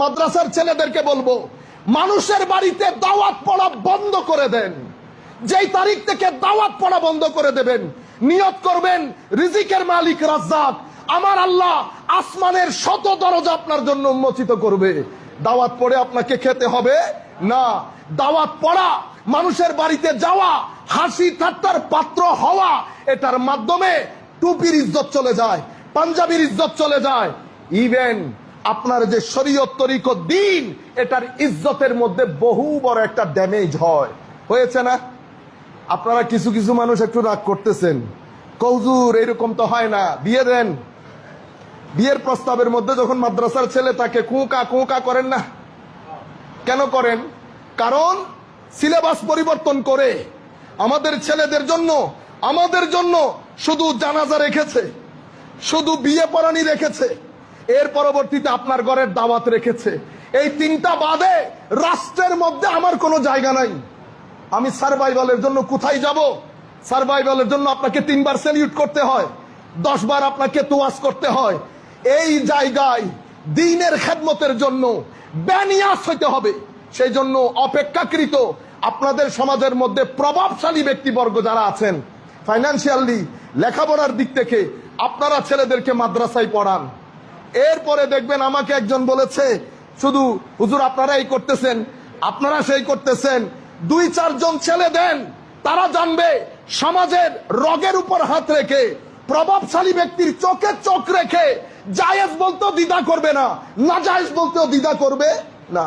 মাদ্রাসার ছেলেদেরকে বলবো, মানুষের বাড়িতে দাওয়াত পড়া বন্ধ করে দেন। যেই তারিখ থেকে দাওয়াত পড়া বন্ধ করে দেবেন, নিয়ত করবেন রিজিকের মালিক রাজ্জাক, আমার আল্লাহ আসমানের শত দরজা আপনার জন্য উন্মোচিত করবে। দাওয়াত পড়ে আপনাকে খেতে হবে না। দাওয়াত পড়া, মানুষের বাড়িতে যাওয়া, হাসি ঠাট্টার পাত্র হওয়া, এটার মাধ্যমে টুপির ইজ্জত চলে যায়, পাঞ্জাবির ইজ্জত চলে যায়। ইভেন আপনার যে শরীয়ত তরিকত দিন, এটার ইজ্জতের মধ্যে বহু বড় একটা ড্যামেজ হয়েছে না? আপনারা কিছু কিছু মানুষ একটু রাগ করতেছেন, কৌজুর এরকম তো হয় না, বিয়ে দেন। বিয়ের প্রস্তাবের মধ্যে যখন মাদ্রাসার ছেলে তাকে কুঁকা কুঁকা করেন না, কেন করেন? কারণ সিলেবাস পরিবর্তন করে আমাদের ছেলেদের জন্য, আমাদের জন্য শুধু জানাজা রেখেছে, শুধু বিয়ে পড়ানি রেখেছে, এর পরবর্তীতে আপনার ঘরের দাওয়াত রেখেছে। এই তিনটা বাদে রাষ্ট্রের মধ্যে আমার কোনো জায়গা নাই। আমি সার্ভাইভালের জন্য কোথায় যাব? সার্ভাইভালের জন্য আপনাকে 3 বার স্যালিউট করতে হয়, 10 বার আপনাকে তোয়াজ করতে হয়। এই জায়গায় দ্বীনের খেদমতের জন্য বেনিয়াস হইতে হবে। সেই জন্য অপেক্ষাকৃত আপনাদের সমাজের মধ্যে প্রভাবশালী ব্যক্তিবর্গ যারা আছেন, ফাইন্যান্সিয়ালি, লেখাপড়ার দিক থেকে আপনারা ছেলেদেরকে মাদ্রাসায় পড়ান। এরপরে দেখবেন আমাকে একজন বলেছে, শুধু হুজুর আপনারা এই করতেছেন, আপনারা সেই করতেছেন। 2-4 জন ছেলে দেন, তারা জানবে সমাজের রগের উপর হাত রেখে, প্রভাবশালী ব্যক্তির চোখে চোখ রেখে জায়েজ বলতেও দ্বিধা করবে না, নাজায়েজ বলতেও দ্বিধা করবে না।